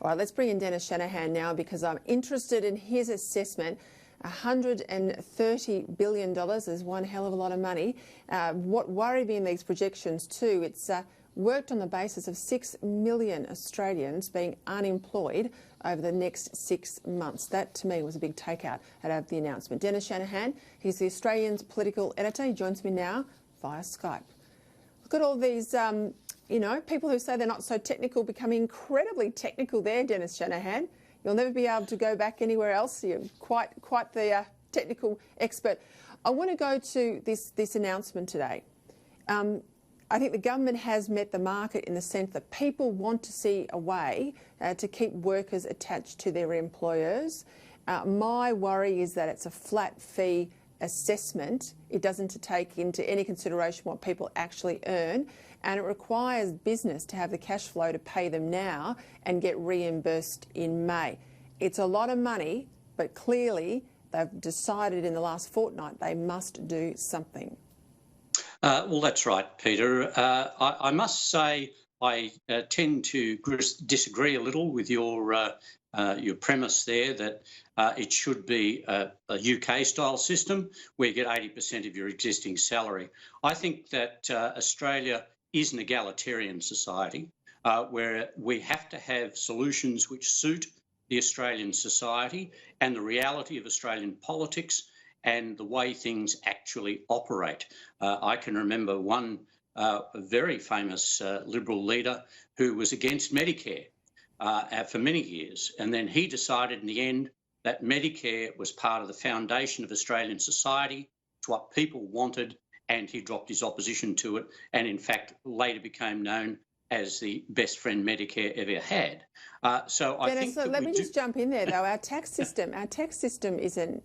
All right, let's bring in Dennis Shanahan now because I'm interested in his assessment. $130 billion is one hell of a lot of money. What worried me in these projections too, it's worked on the basis of 6 million Australians being unemployed over the next 6 months. That, to me, was a big takeout out of the announcement. Dennis Shanahan, he's the Australian's political editor. He joins me now via Skype. Look at all these, people who say they're not so technical becoming incredibly technical there, Dennis Shanahan. You'll never be able to go back anywhere else. You're quite the technical expert. I want to go to this announcement today. I think the government has met the market in the sense that people want to see a way to keep workers attached to their employers. My worry is that it's a flat fee assessment. It doesn't take into any consideration what people actually earn, and it requires business to have the cash flow to pay them now and get reimbursed in May. It's a lot of money, but clearly they've decided in the last fortnight they must do something. Well, that's right, Peter. I must say I tend to disagree a little with your premise there that it should be a UK-style system where you get 80% of your existing salary. I think that Australia is an egalitarian society where we have to have solutions which suit the Australian society and the reality of Australian politics and the way things actually operate. I can remember one very famous Liberal leader who was against Medicare for many years, and then he decided in the end that Medicare was part of the foundation of Australian society. It's what people wanted, and he dropped his opposition to it, and in fact later became known as the best friend Medicare ever had. Dennis, let me just jump in there though. Our tax system isn't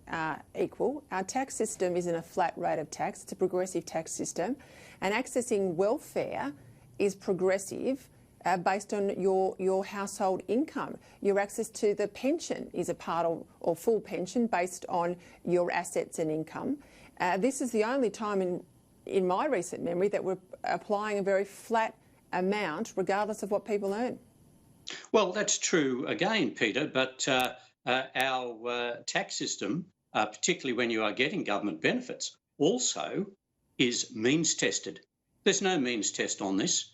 equal. Our tax system isn't a flat rate of tax. It's a progressive tax system, and accessing welfare is progressive based on your household income. Your access to the pension is a part or full pension based on your assets and income. This is the only time in my recent memory that we're applying a very flat amount regardless of what people earn. Well, that's true again, Peter, but our tax system, particularly when you are getting government benefits, also is means tested. There's no means test on this,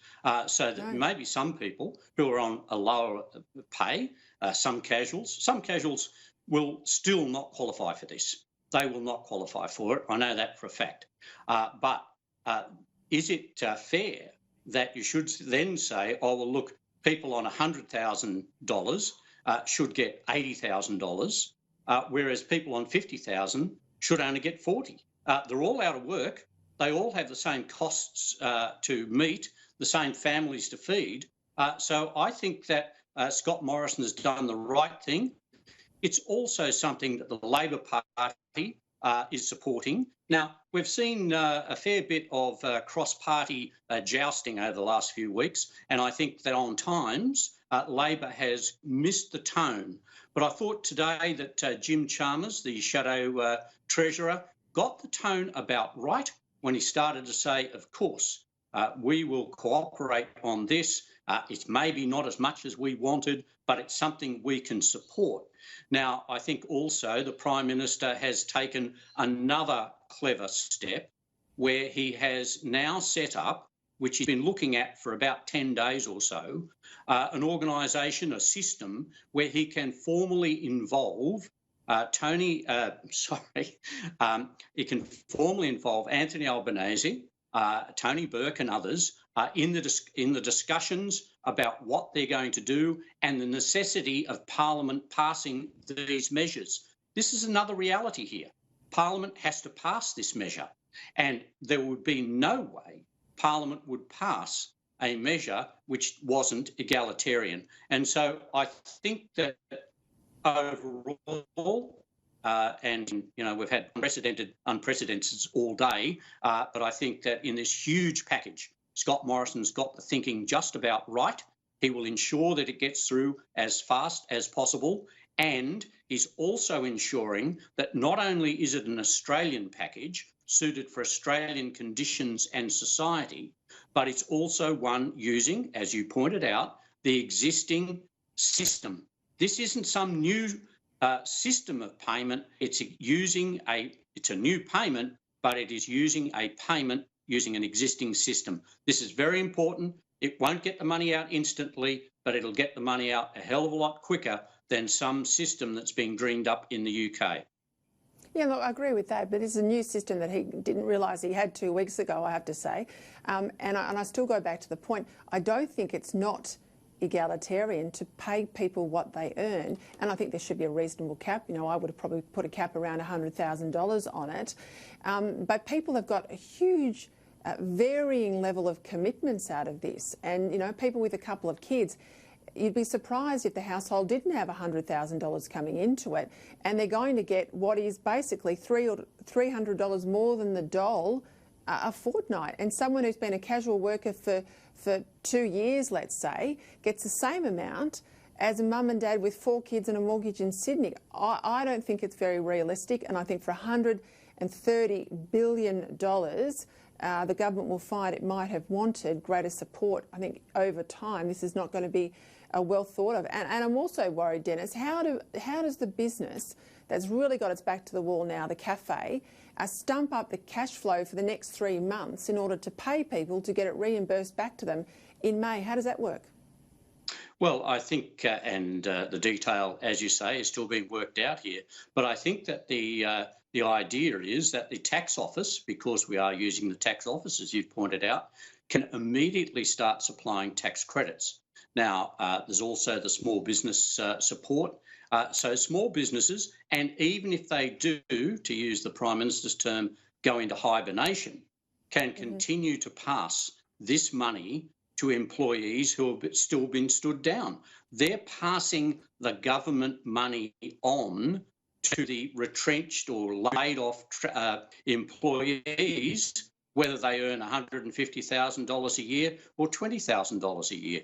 so that maybe some people who are on a lower pay, some casuals will still not qualify for this. They will not qualify for it. I know that for a fact. But is it fair that you should then say, oh, well, look, people on $100,000 should get $80,000, whereas people on $50,000 should only get $40,000. They're all out of work. They all have the same costs to meet, the same families to feed. So I think that Scott Morrison has done the right thing. It's also something that the Labor Party is supporting. Now, we've seen a fair bit of cross-party jousting over the last few weeks, and I think that on times Labor has missed the tone. But I thought today that Jim Chalmers, the shadow treasurer, got the tone about right when he started to say, of course, we will cooperate on this. It's maybe not as much as we wanted, but it's something we can support. Now, I think also the Prime Minister has taken another clever step where he has now set up, which he's been looking at for about 10 days or so, an organisation, a system where he can formally involve he can formally involve Anthony Albanese, Tony Burke and others in the discussions about what they're going to do and the necessity of Parliament passing these measures. This is another reality here. Parliament has to pass this measure, and there would be no way Parliament would pass a measure which wasn't egalitarian. And so I think that overall, and we've had unprecedented all day, but I think that in this huge package, Scott Morrison's got the thinking just about right. He will ensure that it gets through as fast as possible, and he's also ensuring that not only is it an Australian package suited for Australian conditions and society, but it's also one using, as you pointed out, the existing system. This isn't some new system of payment. It's a new payment, but it is using a payment using an existing system. This is very important. It won't get the money out instantly, but it'll get the money out a hell of a lot quicker than some system that's being dreamed up in the UK. Yeah, look, I agree with that, but it's a new system that he didn't realise he had 2 weeks ago, I have to say. And I still go back to the point, I don't think it's not egalitarian to pay people what they earn, and I think there should be a reasonable cap. You know, I would have probably put a cap around $100,000 on it. But people have got a huge varying level of commitments out of this, and, you know, people with a couple of kids, you'd be surprised if the household didn't have $100,000 coming into it, and they're going to get what is basically $300 more than the dole a fortnight. And someone who's been a casual worker for 2 years, let's say, gets the same amount as a mum and dad with 4 kids and a mortgage in Sydney. I don't think it's very realistic, and I think for $130 billion, the government will find it might have wanted greater support. I think over time this is not going to be well thought of. And I'm also worried, Dennis, how does the business that's really got its back to the wall now, the cafe, stump up the cash flow for the next 3 months in order to pay people to get it reimbursed back to them in May? How does that work? Well, I think, and the detail, as you say, is still being worked out here. But I think that the idea is that the tax office, because we are using the tax office, as you've pointed out, can immediately start supplying tax credits. Now, there's also the small business support. So small businesses, and even if they do, to use the Prime Minister's term, go into hibernation, can continue to pass this money to employees who have still been stood down. They're passing the government money on to the retrenched or laid off employees, whether they earn $150,000 a year or $20,000 a year.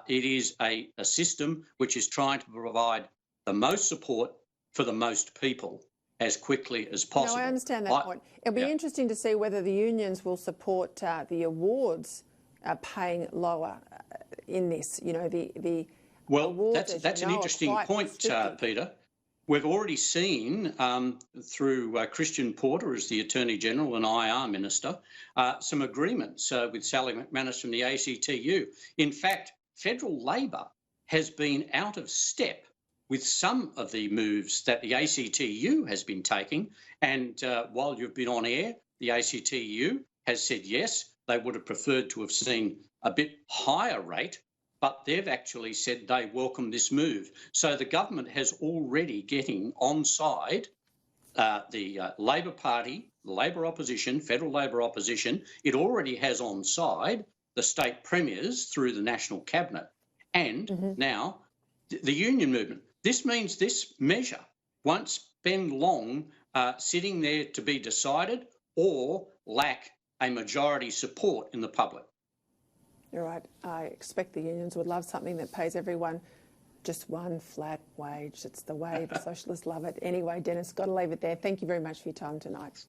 It is a system which is trying to provide the most support for the most people as quickly as possible. No, I understand that point. It'll be interesting to see whether the unions will support the awards paying lower in this. You know, the awards, that's an interesting point, Peter. We've already seen through Christian Porter as the Attorney General and IR Minister some agreements with Sally McManus from the ACTU. In fact, federal Labor has been out of step with some of the moves that the ACTU has been taking. And while you've been on air, the ACTU has said yes, they would have preferred to have seen a bit higher rate, but they've actually said they welcome this move. So the government has already getting on side the Labor Party, the Labor opposition, federal Labor opposition. It already has on side the state premiers through the National Cabinet, and now the union movement. This means this measure won't spend long sitting there to be decided or lack a majority support in the public. You're right. I expect the unions would love something that pays everyone just one flat wage. It's the way the socialists love it. Anyway, Dennis, got to leave it there. Thank you very much for your time tonight.